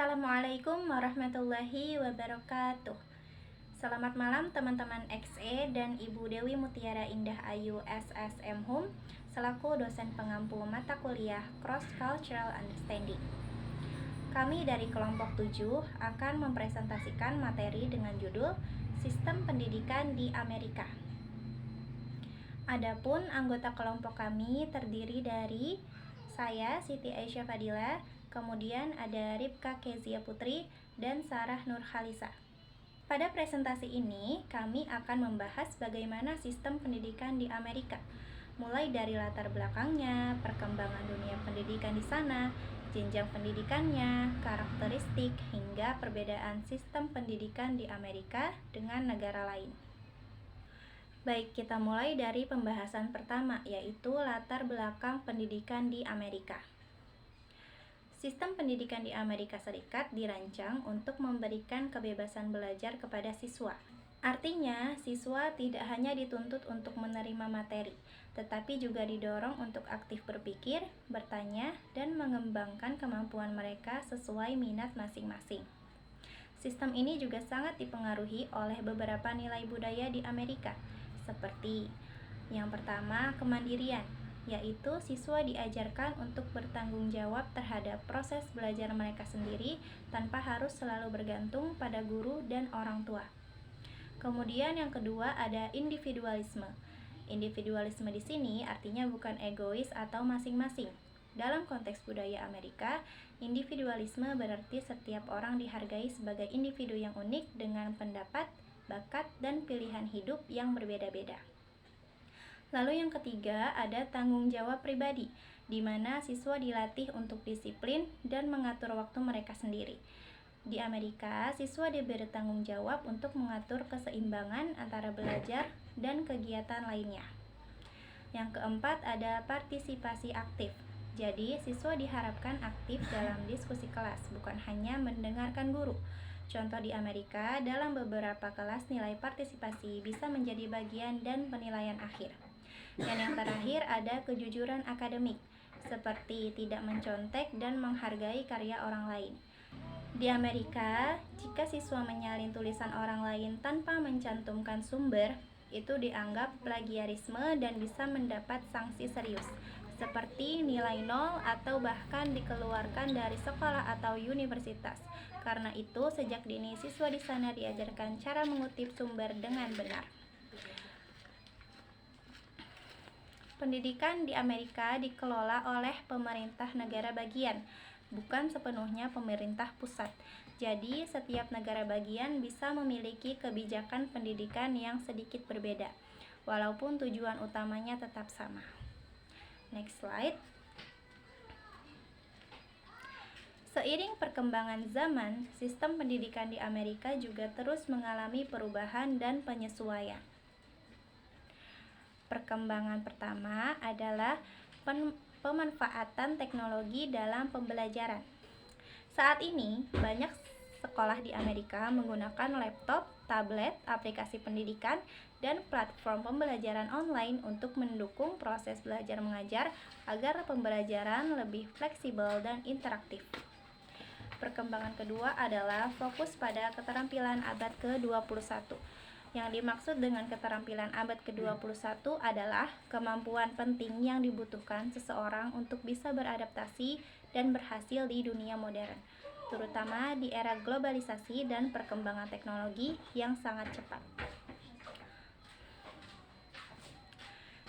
Assalamualaikum warahmatullahi wabarakatuh. Selamat malam teman-teman XE dan Ibu Dewi Mutiara Indah Ayu SSM Hum selaku dosen pengampu mata kuliah Cross Cultural Understanding. Kami dari kelompok 7 akan mempresentasikan materi dengan judul Sistem Pendidikan di Amerika. Adapun anggota kelompok kami terdiri dari saya, Siti Aisyah Fadila, kemudian ada Ripka Kezia Putri, dan Sarah Nurhalisa. Pada presentasi ini, kami akan membahas bagaimana sistem pendidikan di Amerika, mulai dari latar belakangnya, perkembangan dunia pendidikan di sana, jenjang pendidikannya, karakteristik, hingga perbedaan sistem pendidikan di Amerika dengan negara lain. Baik, kita mulai dari pembahasan pertama, yaitu latar belakang pendidikan di Amerika. Sistem pendidikan di Amerika Serikat dirancang untuk memberikan kebebasan belajar kepada siswa. Artinya, siswa tidak hanya dituntut untuk menerima materi, tetapi juga didorong untuk aktif berpikir, bertanya, dan mengembangkan kemampuan mereka sesuai minat masing-masing. Sistem ini juga sangat dipengaruhi oleh beberapa nilai budaya di Amerika, seperti yang pertama, kemandirian, yaitu siswa diajarkan untuk bertanggung jawab terhadap proses belajar mereka sendiri tanpa harus selalu bergantung pada guru dan orang tua. Kemudian yang kedua ada individualisme. Individualisme di sini artinya bukan egois atau masing-masing. Dalam konteks budaya Amerika, individualisme berarti setiap orang dihargai sebagai individu yang unik dengan pendapat, bakat, dan pilihan hidup yang berbeda-beda. Lalu yang ketiga ada tanggung jawab pribadi, di mana siswa dilatih untuk disiplin dan mengatur waktu mereka sendiri. Di Amerika, siswa diberi tanggung jawab untuk mengatur keseimbangan antara belajar dan kegiatan lainnya. Yang keempat ada partisipasi aktif. Jadi, siswa diharapkan aktif dalam diskusi kelas, bukan hanya mendengarkan guru. Contoh di Amerika, dalam beberapa kelas nilai partisipasi bisa menjadi bagian dan penilaian akhir. Dan yang terakhir ada kejujuran akademik, seperti tidak mencontek dan menghargai karya orang lain. Di Amerika, jika siswa menyalin tulisan orang lain tanpa mencantumkan sumber, itu dianggap plagiarisme dan bisa mendapat sanksi serius, seperti nilai 0 atau bahkan dikeluarkan dari sekolah atau universitas. Karena itu, sejak dini siswa di sana diajarkan cara mengutip sumber dengan benar. Pendidikan di Amerika dikelola oleh pemerintah negara bagian, bukan sepenuhnya pemerintah pusat. Jadi, setiap negara bagian bisa memiliki kebijakan pendidikan yang sedikit berbeda, walaupun tujuan utamanya tetap sama. Next slide. Seiring perkembangan zaman, sistem pendidikan di Amerika juga terus mengalami perubahan dan penyesuaian. Perkembangan pertama adalah pemanfaatan teknologi dalam pembelajaran. Saat ini, banyak sekolah di Amerika menggunakan laptop, tablet, aplikasi pendidikan, dan platform pembelajaran online untuk mendukung proses belajar mengajar agar pembelajaran lebih fleksibel dan interaktif. Perkembangan kedua adalah fokus pada keterampilan abad ke-21. Yang dimaksud dengan keterampilan abad ke-21 adalah kemampuan penting yang dibutuhkan seseorang untuk bisa beradaptasi dan berhasil di dunia modern, terutama di era globalisasi dan perkembangan teknologi yang sangat cepat.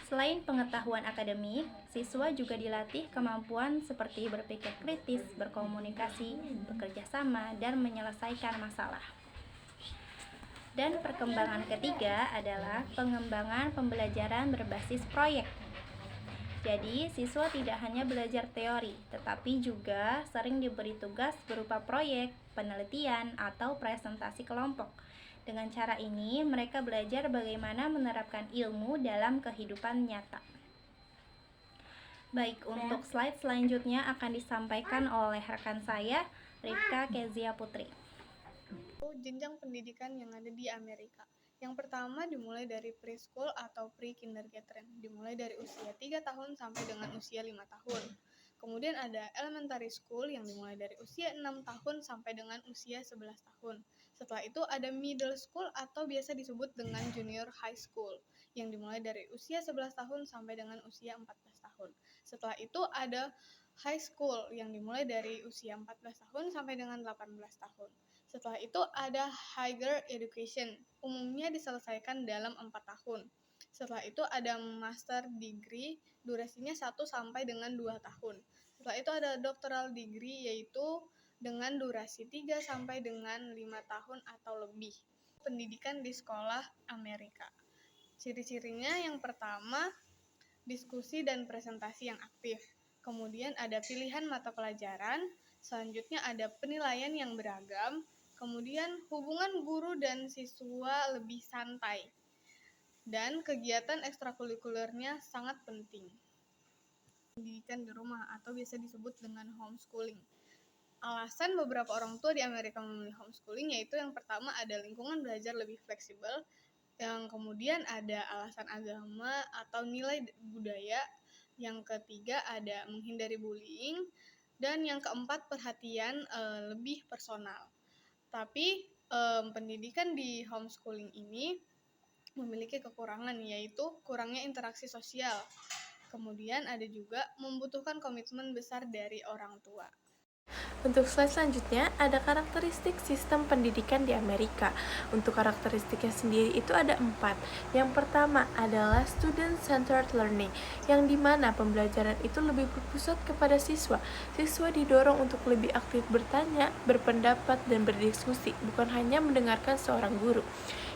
Selain pengetahuan akademik, siswa juga dilatih kemampuan seperti berpikir kritis, berkomunikasi, bekerja sama, dan menyelesaikan masalah. Dan perkembangan ketiga adalah pengembangan pembelajaran berbasis proyek. Jadi, siswa tidak hanya belajar teori, tetapi juga sering diberi tugas berupa proyek, penelitian, atau presentasi kelompok. Dengan cara ini, mereka belajar bagaimana menerapkan ilmu dalam kehidupan nyata. Baik, untuk slide selanjutnya akan disampaikan oleh rekan saya, Ripka Kezia Putri. Jenjang pendidikan yang ada di Amerika. Yang pertama dimulai dari preschool atau pre-kindergarten, dimulai dari usia 3 tahun sampai dengan usia 5 tahun. Kemudian ada elementary school yang dimulai dari usia 6 tahun sampai dengan usia 11 tahun. Setelah itu ada middle school atau biasa disebut dengan junior high school yang dimulai dari usia 11 tahun sampai dengan usia 14 tahun. Setelah itu ada high school yang dimulai dari usia 14 tahun sampai dengan 18 tahun. Setelah itu ada higher education, umumnya diselesaikan dalam 4 tahun. Setelah itu ada master degree, durasinya 1 sampai dengan 2 tahun. Setelah itu ada doctoral degree, yaitu dengan durasi 3 sampai dengan 5 tahun atau lebih. Pendidikan di sekolah Amerika. Ciri-cirinya yang pertama, diskusi dan presentasi yang aktif. Kemudian ada pilihan mata pelajaran, selanjutnya ada penilaian yang beragam, kemudian hubungan guru dan siswa lebih santai, dan kegiatan ekstrakurikulernya sangat penting. Pendidikan di rumah atau biasa disebut dengan homeschooling. Alasan beberapa orang tua di Amerika memilih homeschooling yaitu yang pertama ada lingkungan belajar lebih fleksibel, yang kemudian ada alasan agama atau nilai budaya, yang ketiga ada menghindari bullying, dan yang keempat perhatian lebih personal. Tapi pendidikan di homeschooling ini memiliki kekurangan, yaitu kurangnya interaksi sosial. Kemudian ada juga membutuhkan komitmen besar dari orang tua. Untuk slide selanjutnya, ada karakteristik sistem pendidikan di Amerika. Untuk karakteristiknya sendiri itu ada 4. Yang pertama adalah student-centered learning, yang dimana pembelajaran itu lebih berpusat kepada siswa. Siswa didorong untuk lebih aktif bertanya, berpendapat, dan berdiskusi, bukan hanya mendengarkan seorang guru.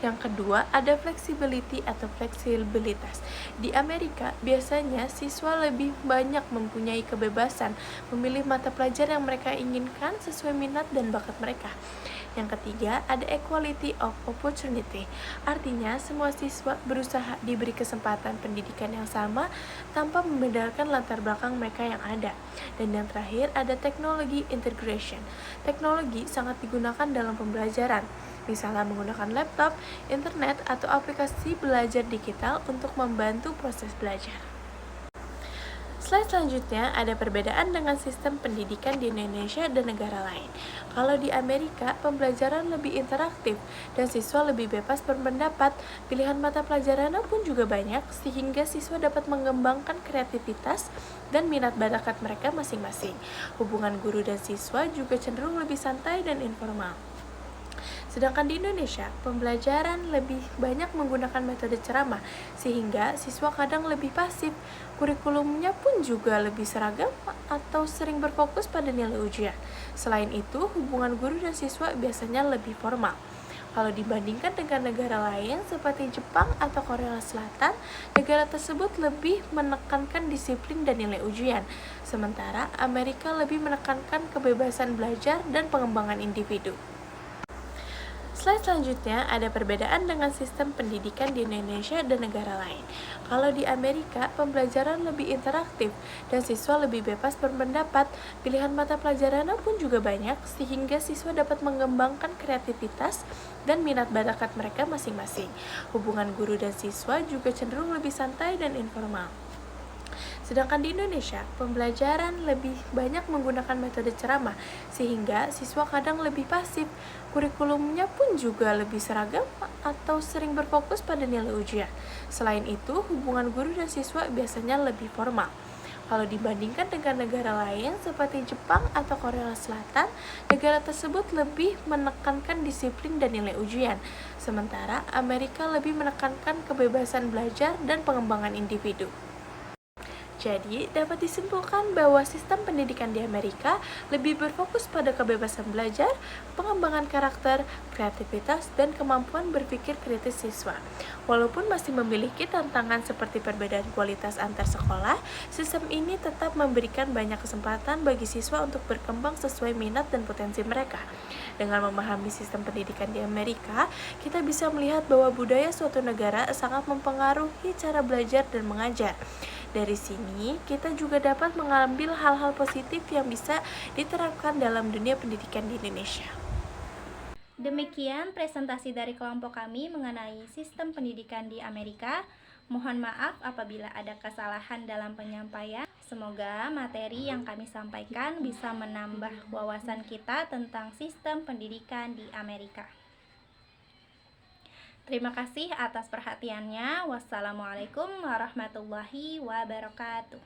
Yang kedua, ada flexibility atau fleksibilitas. Di Amerika, biasanya siswa lebih banyak mempunyai kebebasan memilih mata pelajaran yang mereka inginkan sesuai minat dan bakat mereka. Yang ketiga, ada equality of opportunity. Artinya, semua siswa berusaha diberi kesempatan pendidikan yang sama tanpa membedakan latar belakang mereka yang ada. Dan yang terakhir, ada teknologi integration. Teknologi sangat digunakan dalam pembelajaran, misalnya menggunakan laptop, internet, atau aplikasi belajar digital untuk membantu proses belajar. Slide selanjutnya ada perbedaan dengan sistem pendidikan di Indonesia dan negara lain. Kalau di Amerika, pembelajaran lebih interaktif dan siswa lebih bebas berpendapat. Pilihan mata pelajarannya pun juga banyak, sehingga siswa dapat mengembangkan kreativitas dan minat bakat mereka masing-masing. Hubungan guru dan siswa juga cenderung lebih santai dan informal. Sedangkan di Indonesia, pembelajaran lebih banyak menggunakan metode ceramah, sehingga siswa kadang lebih pasif. Kurikulumnya pun juga lebih seragam atau sering berfokus pada nilai ujian. Selain itu, hubungan guru dan siswa biasanya lebih formal. Kalau dibandingkan dengan negara lain seperti Jepang atau Korea Selatan, negara tersebut lebih menekankan disiplin dan nilai ujian. Sementara Amerika lebih menekankan kebebasan belajar dan pengembangan individu. Slide selanjutnya ada perbedaan dengan sistem pendidikan di Indonesia dan negara lain. Kalau di Amerika, pembelajaran lebih interaktif dan siswa lebih bebas berpendapat. Pilihan mata pelajarannya pun juga banyak, sehingga siswa dapat mengembangkan kreativitas dan minat bakat mereka masing-masing. Hubungan guru dan siswa juga cenderung lebih santai dan informal. Sedangkan di Indonesia, pembelajaran lebih banyak menggunakan metode ceramah, sehingga siswa kadang lebih pasif. Kurikulumnya pun juga lebih seragam atau sering berfokus pada nilai ujian. Selain itu, hubungan guru dan siswa biasanya lebih formal. Kalau dibandingkan dengan negara lain seperti Jepang atau Korea Selatan, negara tersebut lebih menekankan disiplin dan nilai ujian. Sementara Amerika lebih menekankan kebebasan belajar dan pengembangan individu. Jadi, dapat disimpulkan bahwa sistem pendidikan di Amerika lebih berfokus pada kebebasan belajar, pengembangan karakter, kreativitas, dan kemampuan berpikir kritis siswa. Walaupun masih memiliki tantangan seperti perbedaan kualitas antar sekolah, sistem ini tetap memberikan banyak kesempatan bagi siswa untuk berkembang sesuai minat dan potensi mereka. Dengan memahami sistem pendidikan di Amerika, kita bisa melihat bahwa budaya suatu negara sangat mempengaruhi cara belajar dan mengajar. Dari sini, kita juga dapat mengambil hal-hal positif yang bisa diterapkan dalam dunia pendidikan di Indonesia. Demikian presentasi dari kelompok kami mengenai sistem pendidikan di Amerika. Mohon maaf apabila ada kesalahan dalam penyampaian. Semoga materi yang kami sampaikan bisa menambah wawasan kita tentang sistem pendidikan di Amerika. Terima kasih atas perhatiannya. Wassalamualaikum warahmatullahi wabarakatuh.